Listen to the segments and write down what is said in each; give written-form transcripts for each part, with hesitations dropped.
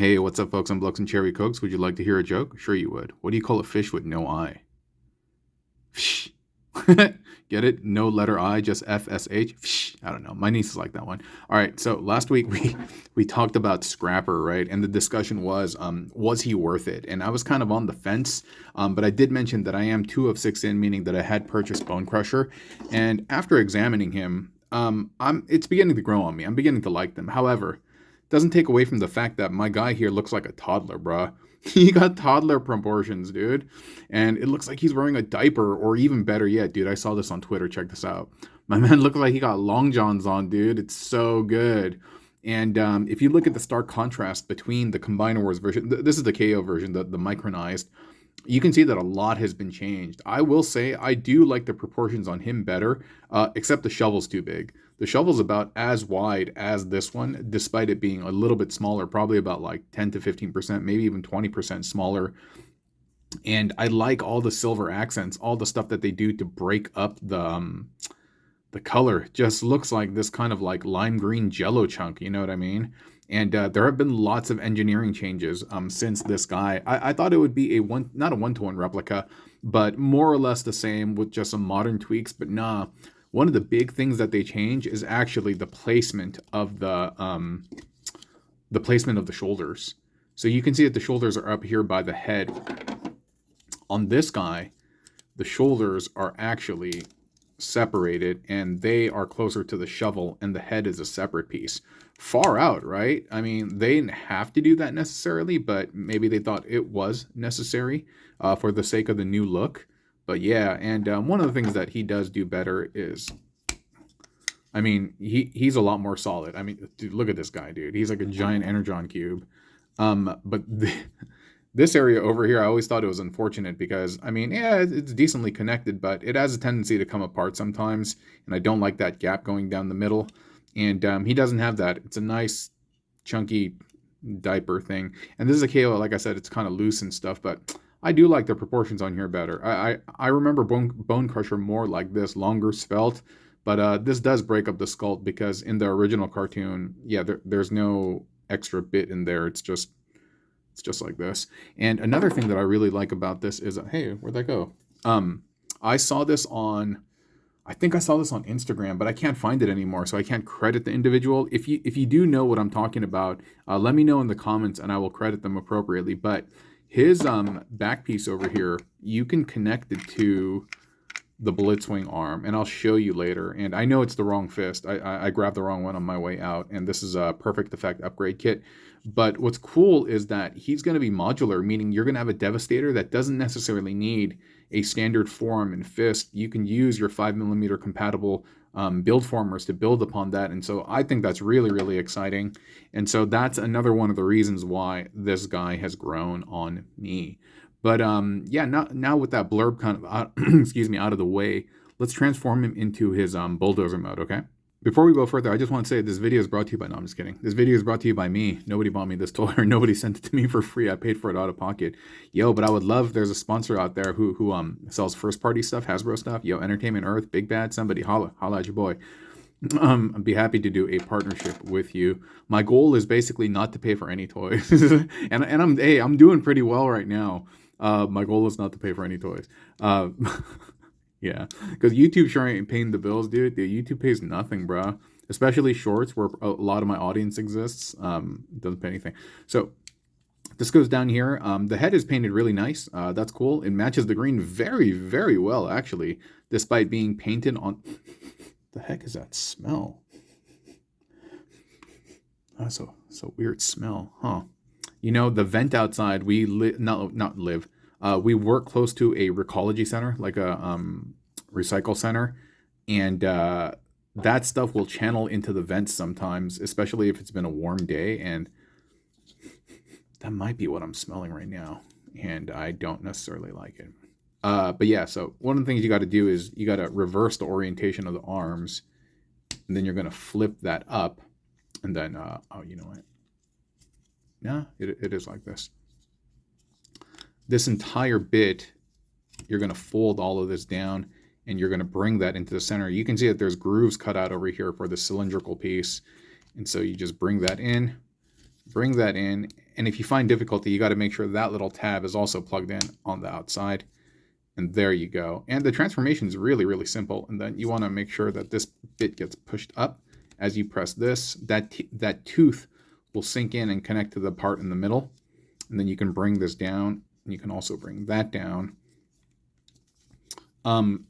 Hey, what's up, folks? I'm Blux and Cherry Cokes. Would you like to hear a joke? Sure you would. What do you call a fish with no eye? Fish. Get it? No letter I, just FSH. Fish. I don't know. My niece is like that one. All right. So last week we talked about Scrapper, right? And the discussion was he worth it? And I was kind of on the fence, but I did mention that I am 2 of 6 in, meaning that I had purchased Bonecrusher. And after examining him, it's beginning to grow on me. I'm beginning to like them. However, doesn't take away from the fact that my guy here looks like a toddler, bruh. He got toddler proportions, dude. And it looks like he's wearing a diaper, or even better yet, dude, I saw this on Twitter. Check this out. My man looked like he got long johns on, dude. It's so good. And if you look at the stark contrast between the Combiner Wars version, this is the KO version, the micronized, you can see that a lot has been changed. I will say I do like the proportions on him better, except the shovel's too big. The shovel's about as wide as this one, despite it being a little bit smaller, probably about like 10 to 15%, maybe even 20% smaller. And I like all the silver accents, all the stuff that they do to break up the color. Just looks like this kind of like lime green jello chunk, you know what I mean? And there have been lots of engineering changes since this guy. I thought it would be not a one-to-one replica, but more or less the same with just some modern tweaks. But nah, one of the big things that they change is actually the placement of the placement of the shoulders. So you can see that the shoulders are up here by the head. On this guy, the shoulders are actually separated and they are closer to the shovel, and the head is a separate piece. Far out, right? I mean, they didn't have to do that necessarily, but maybe they thought it was necessary for the sake of the new look. But yeah, and one of the things that he does do better is, I mean, he's a lot more solid. I mean, dude, look at this guy, dude. He's like a giant energon cube. But this area over here, I always thought it was unfortunate because, I mean, yeah, it's decently connected, but it has a tendency to come apart sometimes, and I don't like that gap going down the middle. And he doesn't have that. It's a nice, chunky diaper thing. And this is a KO, like I said, it's kind of loose and stuff, but I do like the proportions on here better. I remember Bonecrusher more like this, longer, svelte, but this does break up the sculpt because in the original cartoon, yeah, there's no extra bit in there. It's just like this. And another thing that I really like about this is, hey, where'd that go? I saw this on, I think I saw this on Instagram, but I can't find it anymore, so I can't credit the individual. If you do know what I'm talking about, let me know in the comments and I will credit them appropriately. But his back piece over here, you can connect it to the Blitzwing arm, and I'll show you later. And I know it's the wrong fist. I grabbed the wrong one on my way out, and this is a Perfect Effect upgrade kit. But what's cool is that he's going to be modular, meaning you're going to have a Devastator that doesn't necessarily need a standard forearm and fist. You can use your 5mm compatible build formers to build upon that. And so I think that's really, really exciting. And so that's another one of the reasons why this guy has grown on me. But yeah, now with that blurb kind of out, excuse me, out of the way, let's transform him into his bulldozer mode, okay? Before we go further, I just want to say this video is brought to you by, no, I'm just kidding. This video is brought to you by me. Nobody bought me this toy, or nobody sent it to me for free. I paid for it out of pocket. Yo, but I would love, there's a sponsor out there who sells first-party stuff, Hasbro stuff. Yo, Entertainment Earth, Big Bad, somebody holla at your boy. I'd be happy to do a partnership with you. My goal is basically not to pay for any toys. and I'm doing pretty well right now. My goal is not to pay for any toys. Yeah, because YouTube sure ain't paying the bills, dude. YouTube pays nothing, bro. Especially shorts, where a lot of my audience exists. Doesn't pay anything. So this goes down here. The head is painted really nice. That's cool. It matches the green very, very well, actually, despite being painted on. The heck is that smell? That's a weird smell, huh? You know, the vent outside, we not live. We work close to a recology center, like a recycle center, and that stuff will channel into the vents sometimes, especially if it's been a warm day, and that might be what I'm smelling right now, and I don't necessarily like it. But yeah, so one of the things you got to do is you got to reverse the orientation of the arms, and then you're going to flip that up, and then, oh, you know what? Yeah, it is like this. This entire bit, you're going to fold all of this down, and you're going to bring that into the center. You can see that there's grooves cut out over here for the cylindrical piece. And so you just bring that in, bring that in. And if you find difficulty, you got to make sure that little tab is also plugged in on the outside. And there you go. And the transformation is really, really simple. And then you want to make sure that this bit gets pushed up as you press this. That tooth will sink in and connect to the part in the middle. And then you can bring this down. And you can also bring that down.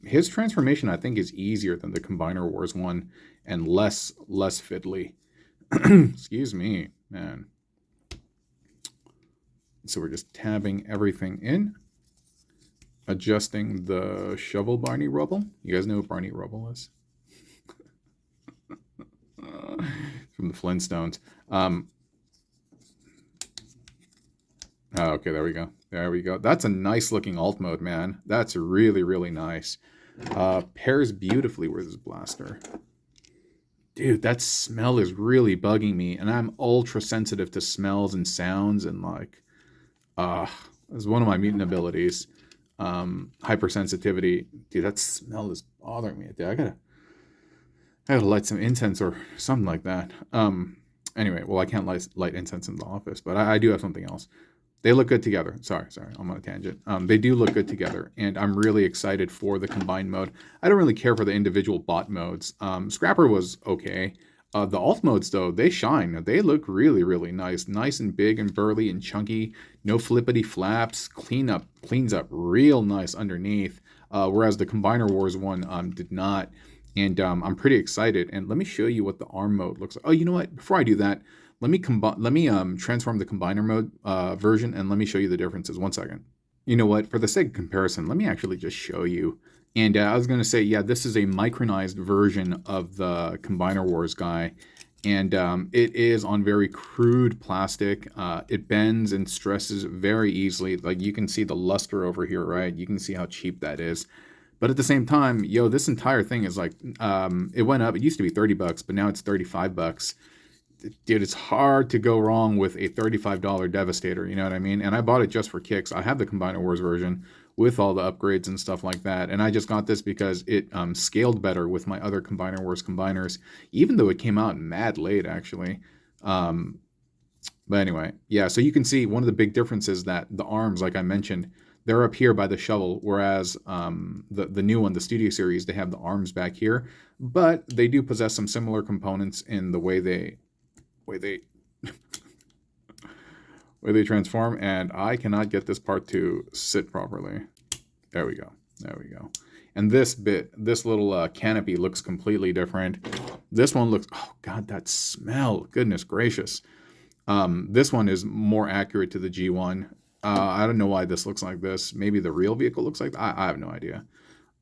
His transformation, I think, is easier than the Combiner Wars one and less fiddly. Excuse me, man. So we're just tabbing everything in, adjusting the shovel Barney Rubble. You guys know what Barney Rubble is? From the Flintstones. Oh, okay, there we go. There we go. That's a nice looking alt mode, man. That's really, really nice. Pairs beautifully with this blaster. Dude, that smell is really bugging me, and I'm ultra sensitive to smells and sounds, and like, it's one of my mutant abilities. Hypersensitivity. Dude, that smell is bothering me. Dude, I gotta light some incense or something like that. Anyway, well, I can't light incense in the office, but I do have something else. They look good together. Sorry, I'm on a tangent. They do look good together, and I'm really excited for the combined mode. I don't really care for the individual bot modes. Scrapper was okay. The alt modes, though, they shine. They look really, really nice. Nice and big and burly and chunky. No flippity flaps. Cleans up real nice underneath. Whereas the Combiner Wars one did not. And I'm pretty excited. And let me show you what the arm mode looks like. Oh, you know what? Before I do that, let me transform the combiner mode version, and let me show you the differences. 1 second. You know what? For the sake of comparison, let me actually just show you. And I was going to say, yeah, this is a micronized version of the Combiner Wars guy. And it is on very crude plastic. It bends and stresses very easily. Like, you can see the luster over here, right? You can see how cheap that is. But at the same time, yo, this entire thing is like, it went up. It used to be $30, but now it's $35. Dude, it's hard to go wrong with a $35 Devastator, you know what I mean? And I bought it just for kicks. I have the Combiner Wars version with all the upgrades and stuff like that. And I just got this because it scaled better with my other Combiner Wars combiners, even though it came out mad late, actually. But anyway, yeah, so you can see one of the big differences that the arms, like I mentioned, they're up here by the shovel, whereas the new one, the Studio Series, they have the arms back here. But they do possess some similar components in the way they transform, and I cannot get this part to sit properly. There we go. And this little canopy looks completely different. This one looks, oh god, that smell, goodness gracious. This one is more accurate to the G1. I don't know why this looks like this. Maybe the real vehicle looks like that. I have no idea.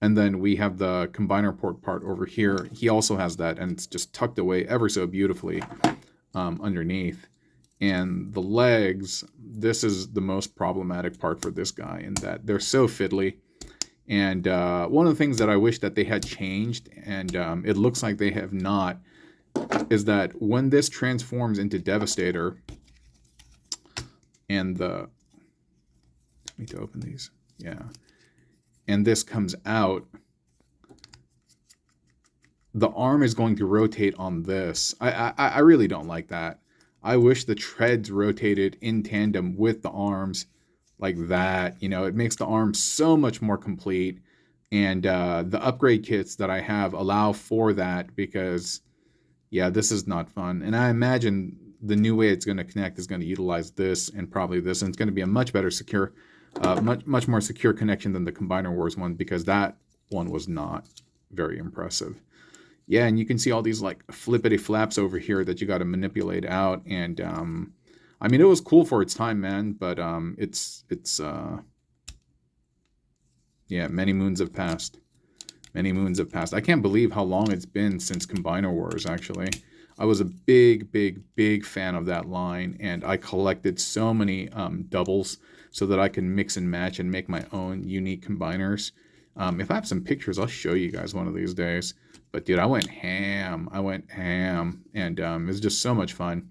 And then we have the combiner port part over here. He also has that, and it's just tucked away ever so beautifully underneath. And the legs, this is the most problematic part for this guy, in that they're so fiddly. And one of the things that I wish that they had changed, and it looks like they have not, is that when this transforms into Devastator, and I need to open these, yeah, and this comes out, the arm is going to rotate on this. I really don't like that. I wish the treads rotated in tandem with the arms like that. You know, it makes the arm so much more complete. And the upgrade kits that I have allow for that, because, yeah, this is not fun. And I imagine the new way it's going to connect is going to utilize this and probably this. And it's going to be a much better secure, much more secure connection than the Combiner Wars one, because that one was not very impressive. Yeah, and you can see all these like flippity flaps over here that you got to manipulate out. And I mean, it was cool for its time, man. But yeah, many moons have passed. Many moons have passed. I can't believe how long it's been since Combiner Wars, actually. I was a big fan of that line, and I collected so many doubles so that I can mix and match and make my own unique combiners. If I have some pictures, I'll show you guys one of these days. But dude, I went ham, and it was just so much fun,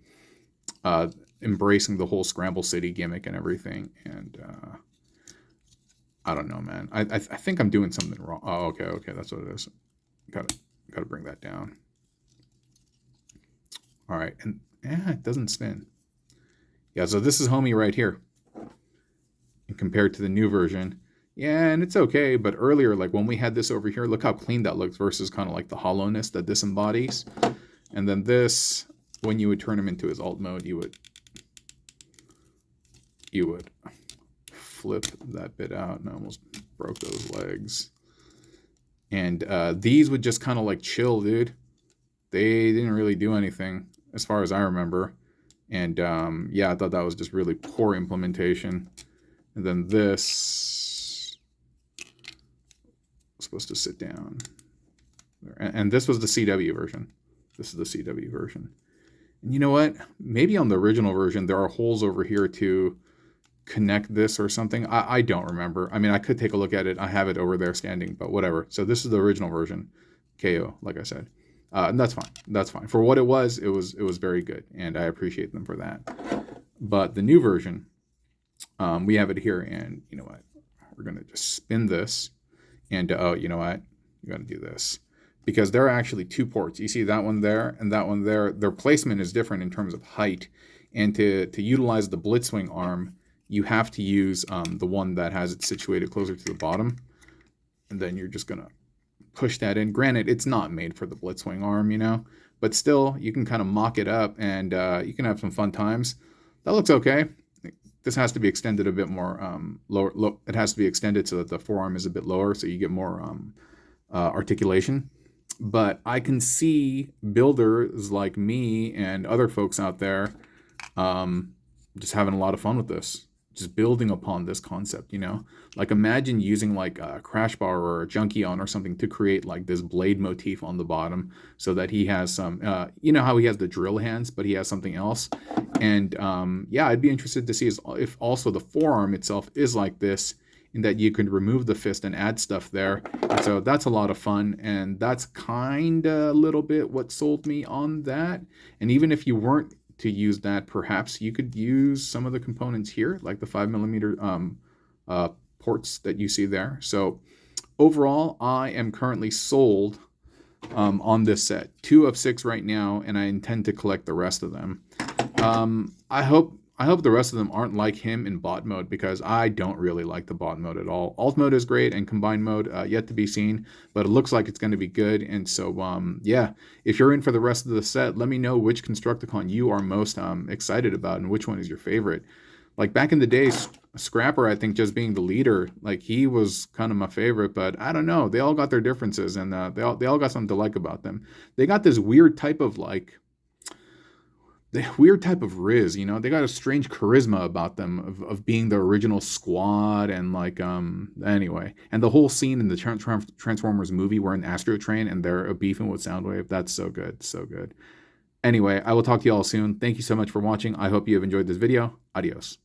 embracing the whole Scramble City gimmick and everything. And I don't know, man. I think I'm doing something wrong. Oh, okay, that's what it is. Gotta bring that down. All right, and yeah, it doesn't spin. Yeah, so this is homie right here. And compared to the new version, yeah, and it's okay, but earlier, like when we had this over here, look how clean that looks versus kind of like the hollowness that this embodies. And then this, when you would turn him into his alt mode, you would flip that bit out, and I almost broke those legs. And these would just kind of like chill, dude. They didn't really do anything as far as I remember. And yeah, I thought that was just really poor implementation. And then this was supposed to sit down. And this was the CW version. This is the CW version. And you know what? Maybe on the original version, there are holes over here to connect this or something. I don't remember. I mean, I could take a look at it. I have it over there standing, but whatever. So this is the original version, KO, like I said. And that's fine. That's fine. For what it was very good, and I appreciate them for that. But the new version, we have it here, and you know what? We're gonna just spin this, and oh, you know what? You gotta do this. Because there are actually two ports. You see that one there and that one there. Their placement is different in terms of height. And to utilize the blitzwing arm, you have to use the one that has it situated closer to the bottom. And then you're just going to push that in. Granted, it's not made for the blitzwing arm, you know. But still, you can kind of mock it up and you can have some fun times. That looks okay. This has to be extended a bit more lower. It has to be extended so that the forearm is a bit lower so you get more articulation. But I can see builders like me and other folks out there just having a lot of fun with this, just building upon this concept, you know? Like imagine using like a crash bar or a Junkion or something to create like this blade motif on the bottom so that he has some, you know how he has the drill hands, but he has something else. And yeah, I'd be interested to see if also the forearm itself is like this, in that you can remove the fist and add stuff there. And so that's a lot of fun, and that's kind of a little bit what sold me on that. And even if you weren't to use that, perhaps you could use some of the components here, like the 5mm ports that you see there. So overall, I am currently sold on this set. 2 of 6 right now, and I intend to collect the rest of them. I hope the rest of them aren't like him in bot mode, because I don't really like the bot mode at all. Alt mode is great, and combined mode yet to be seen, but it looks like it's going to be good. And so yeah, if you're in for the rest of the set, let me know which Constructicon you are most excited about and which one is your favorite. Like back in the day, Scrapper, I think, just being the leader, like he was kind of my favorite, but I don't know. They all got their differences, and they all got something to like about them. They got this weird type of like the weird type of riz, you know. They got a strange charisma about them of being the original squad, and like anyway, and the whole scene in the Transformers movie where an Astro Train and they're beefing with Soundwave, that's so good, so good. Anyway, I will talk to you all soon. Thank you so much for watching. I hope you have enjoyed this video. Adios.